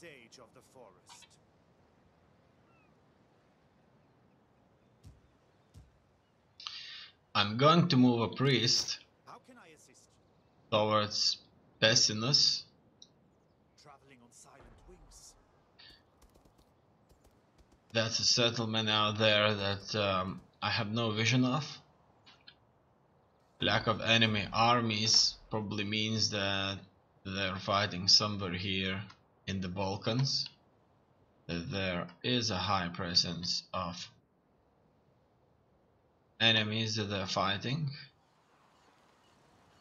sage of the forest. I'm going to move a priest How can I assist you? towards Pessinus. Traveling on silent wings. That's a settlement out there that I have no vision of. Lack of enemy armies probably means that they're fighting somewhere here in the Balkans. That there is a high presence of enemies that they're fighting.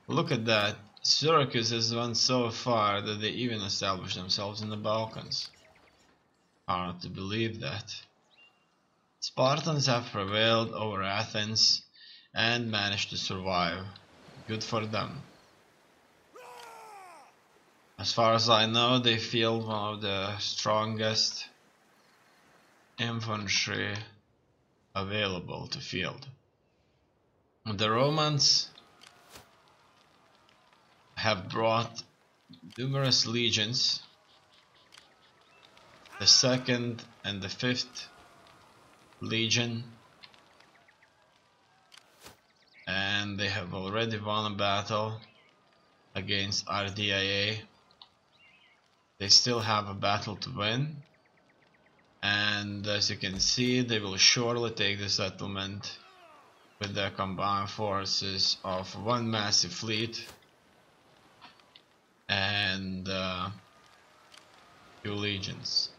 Look at that. Syracuse has went so far that they even established themselves in the Balkans. Hard to believe that. Spartans have prevailed over Athens and managed to survive. Good for them. As far as I know, they field one of the strongest infantry available to field. The Romans have brought numerous legions, the 2nd and the 5th Legion, and they have already won a battle against RDIA. They still have a battle to win, and as you can see, they will surely take the settlement with their combined forces of one massive fleet and 2 legions.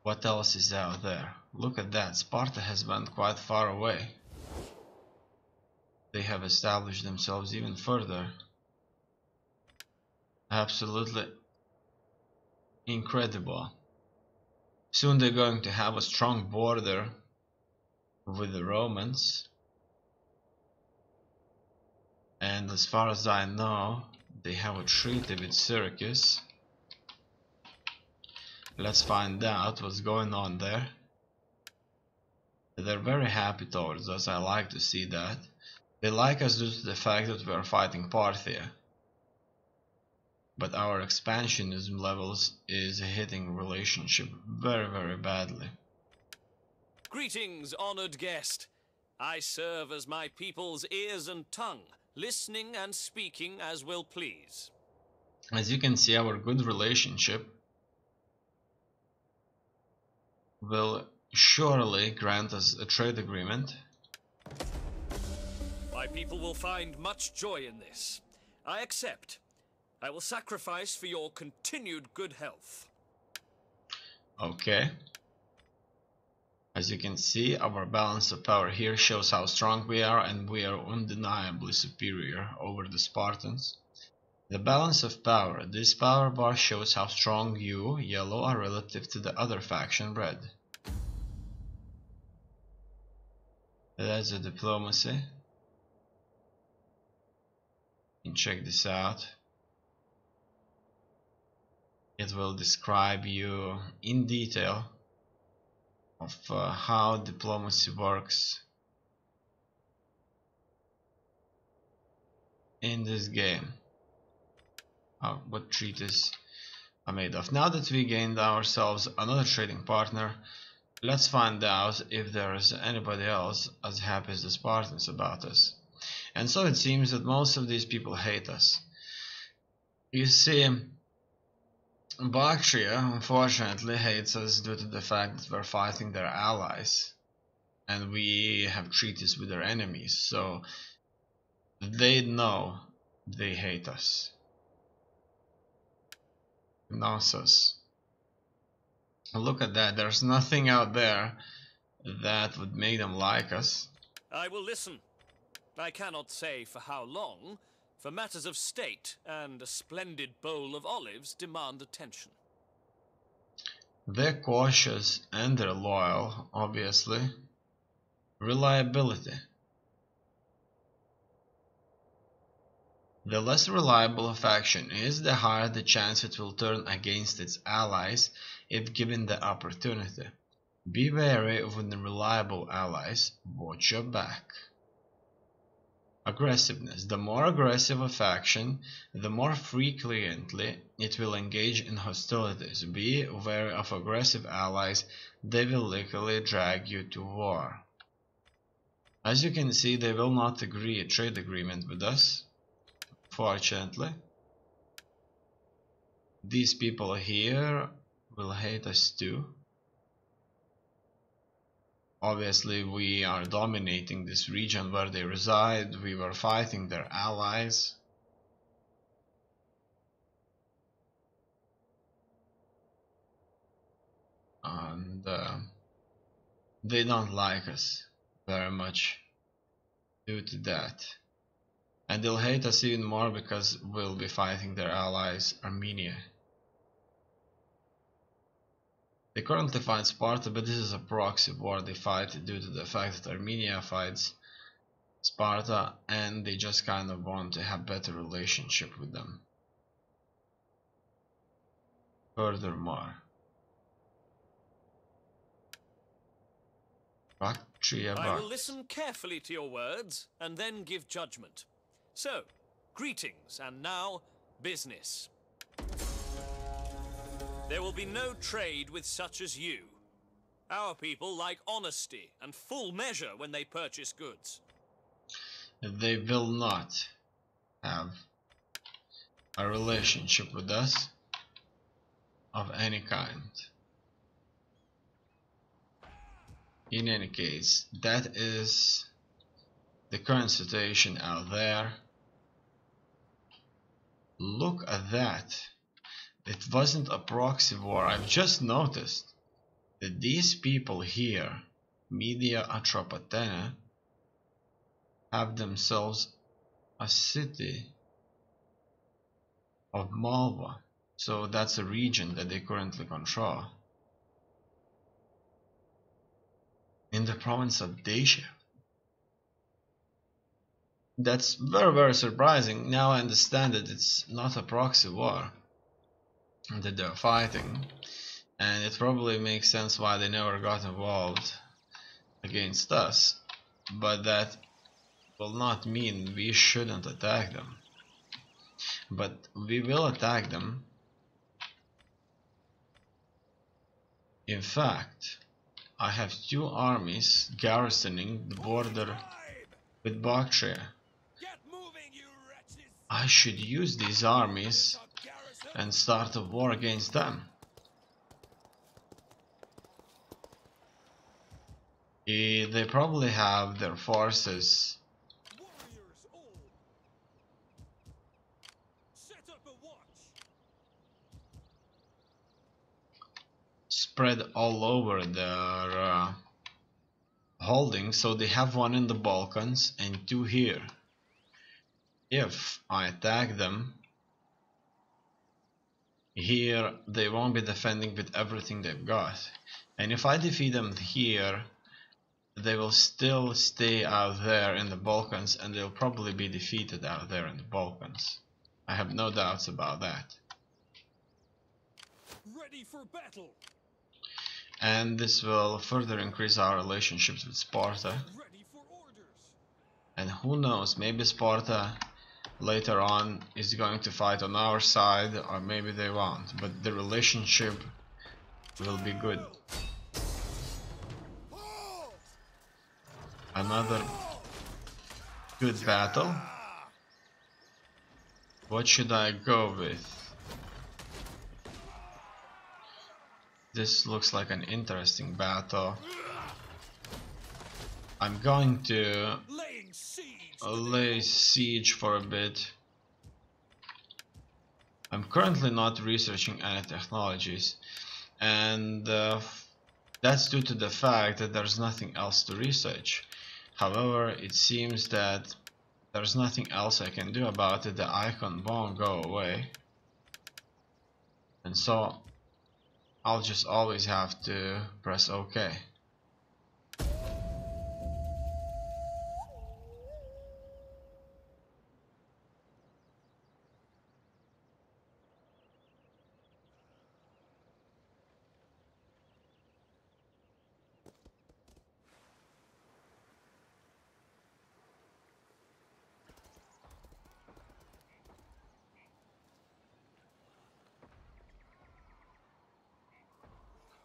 What else is out there? Look at that, Sparta has went quite far away. They have established themselves even further. Absolutely incredible. Soon they're going to have a strong border with the Romans. And as far as I know, they have a treaty with Syracuse. Let's find out what's going on there. They're very happy towards us, I like to see that. They like us due to the fact that we are fighting Parthia. But our expansionism levels is hitting relationship very badly. Greetings, honored guest. I serve as my people's ears and tongue, listening and speaking as will please. As you can see, our good relationship will surely grant us a trade agreement. My people will find much joy in this. I accept. I will sacrifice for your continued good health. Okay. As you can see, our balance of power here shows how strong we are, and we are undeniably superior over the Spartans. The balance of power. This power bar shows how strong you, yellow, are relative to the other faction, red. That's a diplomacy. And check this out. It will describe you in detail of how diplomacy works in this game. What treaties are made of. Now that we gained ourselves another trading partner, let's find out if there is anybody else as happy as the Spartans about us. And so it seems that most of these people hate us. You see, Bactria unfortunately hates us due to the fact that we're fighting their allies and we have treaties with their enemies, so they know they hate us. Knossos. Look at that, there's nothing out there that would make them like us. I will listen. I cannot say for how long, for matters of state and a splendid bowl of olives demand attention. They're cautious and they're loyal, obviously. Reliability. The less reliable a faction is, the higher the chance it will turn against its allies if given the opportunity. Be wary of unreliable allies, watch your back. aggressiveness. The more aggressive a faction, the more frequently it will engage in hostilities. Be wary of aggressive allies, they will likely drag you to war. As you can see, they will not agree a trade agreement with us, fortunately. These people here will hate us too. Obviously, we are dominating this region where they reside. We were fighting their allies. And they don't like us very much due to that. And they'll hate us even more because we'll be fighting their allies, Armenia. They currently fight Sparta, but this is a proxy war they fight due to the fact that Armenia fights Sparta and they just kind of want to have better relationship with them. Furthermore, Bactria. I will listen carefully to your words and then give judgment. So, greetings, and now business. There will be no trade with such as you. Our people like honesty and full measure when they purchase goods. They will not have a relationship with us of any kind. In any case, that is the current situation out there. Look at that. It wasn't a proxy war. I've just noticed that these people here, Media Atropatena, have themselves a city of Malva. So that's a region that they currently control in the province of Dacia. That's very, very surprising. Now I understand that it's not a proxy war that they're fighting, and it probably makes sense why they never got involved against us, but that will not mean we shouldn't attack them. But we will attack them. In fact, I have 2 armies garrisoning the border with Bactria. I should use these armies and start a war against them. They probably have their forces spread all over their holdings, so they have 1 in the Balkans and 2 here. If I attack them here, they won't be defending with everything they've got, and if I defeat them here, they will still stay out there in the Balkans, and they'll probably be defeated out there in the Balkans. I have no doubts about that. Ready for battle. And this will further increase our relationships with Sparta. Ready for orders. And who knows, maybe Sparta later on is going to fight on our side, or maybe they won't, but the relationship will be good. Another good battle. What should I go with? This looks like an interesting battle. I'm going to lay siege for a bit. I'm currently not researching any technologies, and that's due to the fact that there's nothing else to research. However, it seems that there's nothing else I can do about it. The icon won't go away, and so I'll just always have to press OK.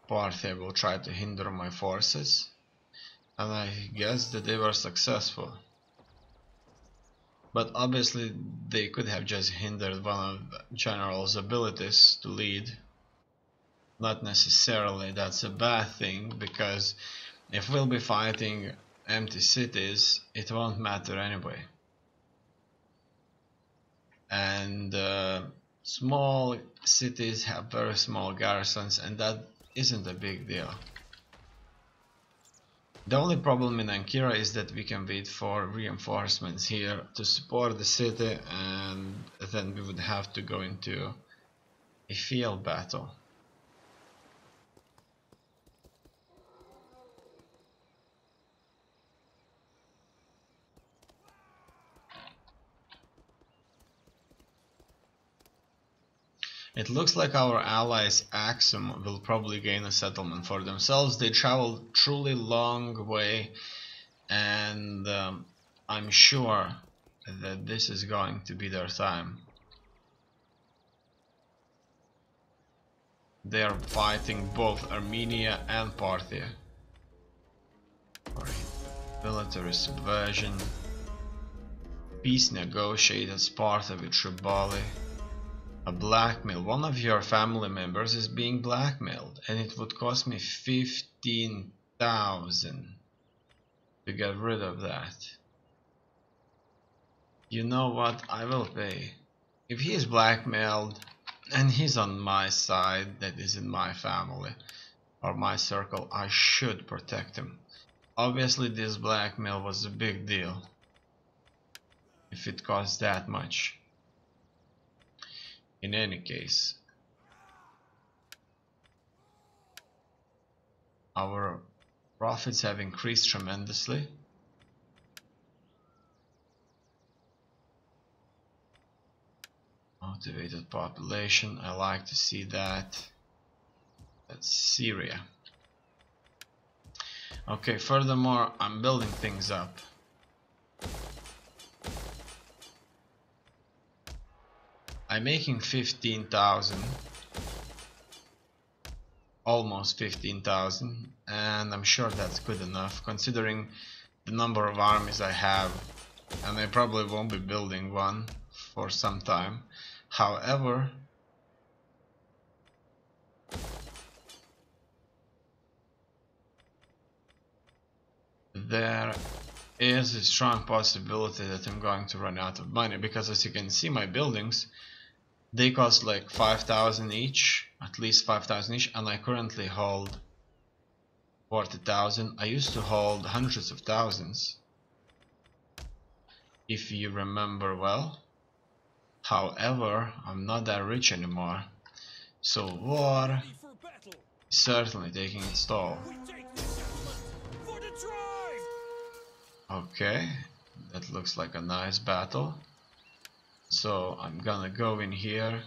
Parthia will try to hinder my forces, and I guess that they were successful. But obviously they could have just hindered one of General's abilities to lead. Not necessarily that's a bad thing, because if we'll be fighting empty cities, it won't matter anyway. And small cities have very small garrisons, and that isn't a big deal. The only problem in Ankira is that we can wait for reinforcements here to support the city, and then we would have to go into a field battle. It looks like our allies Axum will probably gain a settlement for themselves. They traveled truly long way, and I'm sure that this is going to be their time. They are fighting both Armenia and Parthia. Military subversion. Peace negotiated Sparta with Tribali. A blackmail. One of your family members is being blackmailed, and it would cost me 15,000 to get rid of that. You know what? I will pay. If he is blackmailed and he's on my side, that is in my family or my circle, I should protect him. Obviously this blackmail was a big deal if it costs that much. In any case, our profits have increased tremendously. Motivated population, I like to see that. That's Syria. Okay, furthermore, I'm building things up. I'm making 15,000, almost 15,000, and I'm sure that's good enough considering the number of armies I have, and I probably won't be building one for some time. However, there is a strong possibility that I'm going to run out of money, because as you can see, my buildings, they cost like 5,000 each, at least 5,000 each, and I currently hold 40,000. I used to hold hundreds of thousands, if you remember well. However, I'm not that rich anymore, so war is certainly taking its toll. Okay, that looks like a nice battle. So I'm gonna go in here.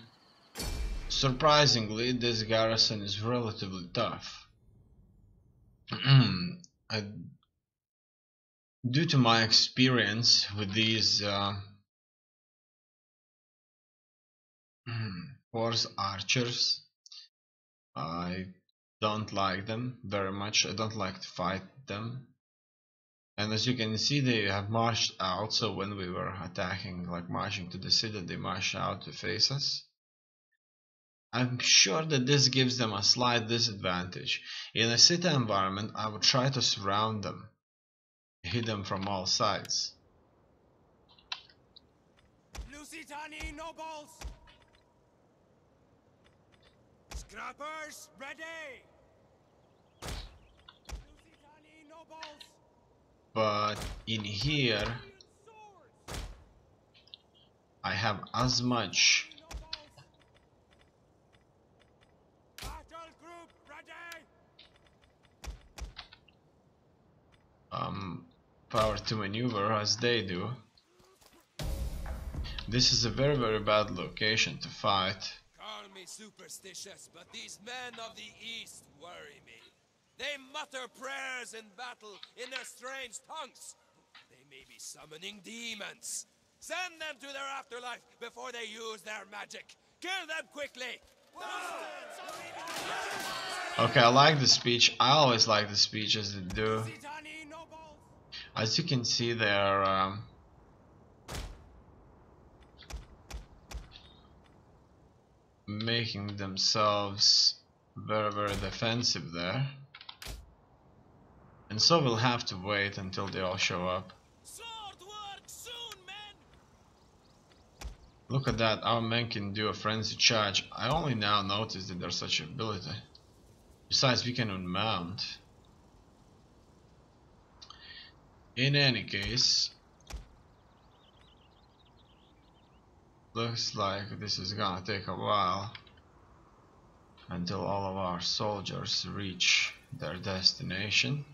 Surprisingly, this garrison is relatively tough. Due to my experience with these horse archers, I don't like them very much. I don't like to fight them. And as you can see, they have marched out, so when we were attacking, like marching to the city, they marched out to face us. I'm sure that this gives them a slight disadvantage. In a city environment, I would try to surround them, hit them from all sides. Lusitani nobles! Scrappers, ready! Lusitani nobles! But in here, I have as much power to maneuver as they do. This is a very bad location to fight. Call me superstitious, but these men of the East worry me. They mutter prayers in battle in their strange tongues. They may be summoning demons. Send them to their afterlife before they use their magic. Kill them quickly! Okay, I like the speech. I always like the speeches they do. Lusitani nobles! As you can see, they're making themselves very defensive there. And so we'll have to wait until they all show up. Sword work soon, men! Look at that, our men can do a frenzy charge. I only now noticed that there's such ability. Besides, we can unmount. In any case, looks like this is gonna take a while until all of our soldiers reach their destination.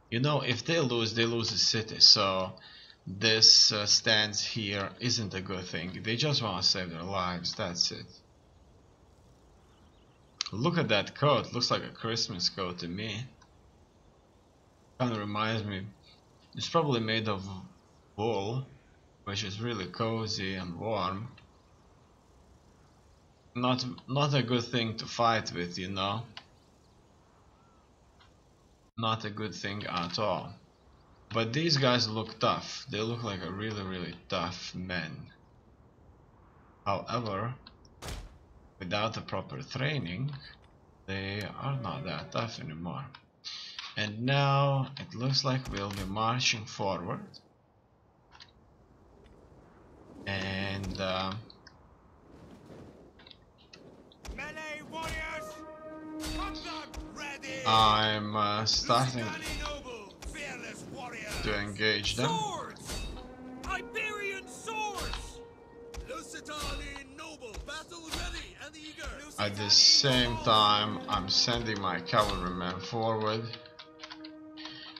You know, if they lose a city, so this stance here isn't a good thing. They just want to save their lives, that's it. Look at that coat, looks like a Christmas coat to me. Kinda reminds me, it's probably made of wool, which is really cozy and warm. Not a good thing to fight with, you know. Not a good thing at all. But these guys look tough. They look like a really tough men. However, without the proper training, they are not that tough anymore. And now it looks like we'll be marching forward. And Melee warriors! Cut them! Ready! I'm starting Lusitani nobles! Fearless warriors! to engage them. Swords! Iberian swords! Lusitani noble, battle ready and eager. At the same time, I'm sending my cavalrymen forward.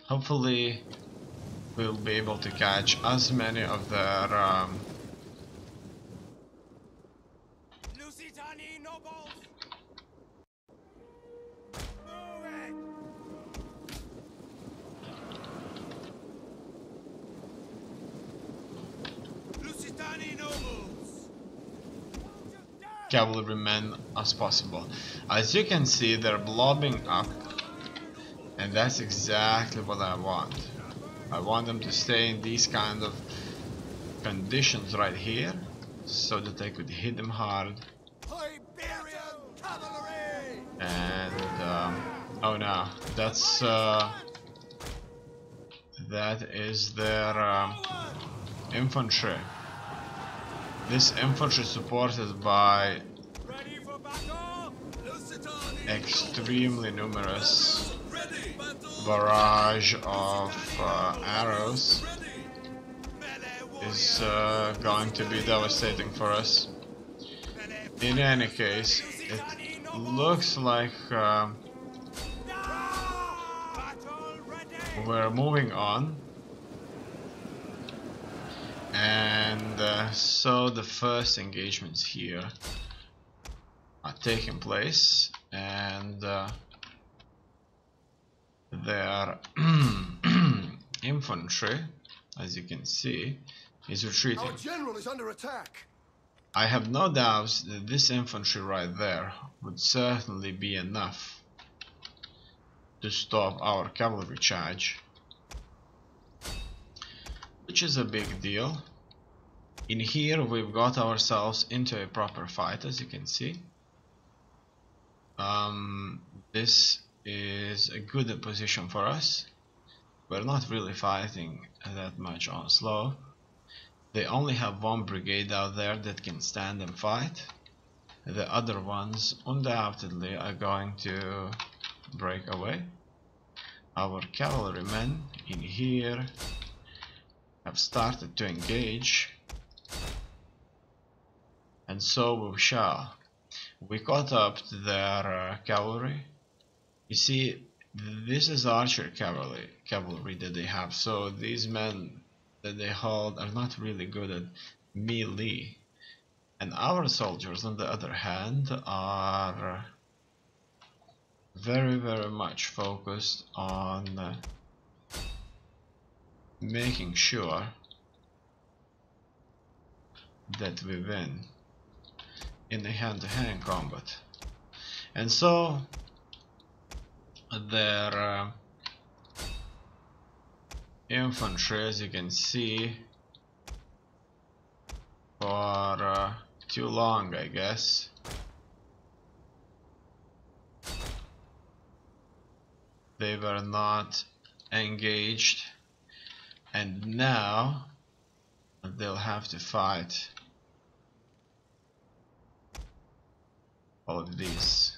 Hopefully, we'll be able to catch as many of their Lusitani nobles! Move it! Lusitani nobles! cavalrymen as possible. As you can see, they're blobbing up, and that's exactly what I want. I want them to stay in these kind of conditions right here, so that I could hit them hard. Iberian cavalry! And oh no, that is their infantry. This infantry supported by Ready for battle! Lusitani extremely numerous ready. Battle barrage of arrows ready. Melee is going to be devastating for us. In any case, it looks like Battle ready! we're moving on. And so the first engagements here are taking place, and their infantry, as you can see, is retreating. Our general is under attack. I have no doubts that this infantry right there would certainly be enough to stop our cavalry charge, which is a big deal. In here we've got ourselves into a proper fight, as you can see. This is a good position for us. We're not really fighting that much on slow. They only have one brigade out there that can stand and fight. The other ones undoubtedly are going to break away. Our cavalrymen in here have started to engage, and so we shall. We caught up to their cavalry. You see, this is archer cavalry that they have, so these men that they hold are not really good at melee. And our soldiers, on the other hand, are very much focused on making sure that we win in a hand-to-hand combat. And so their infantry, as you can see, for too long, I guess, they were not engaged, and now they'll have to fight all of these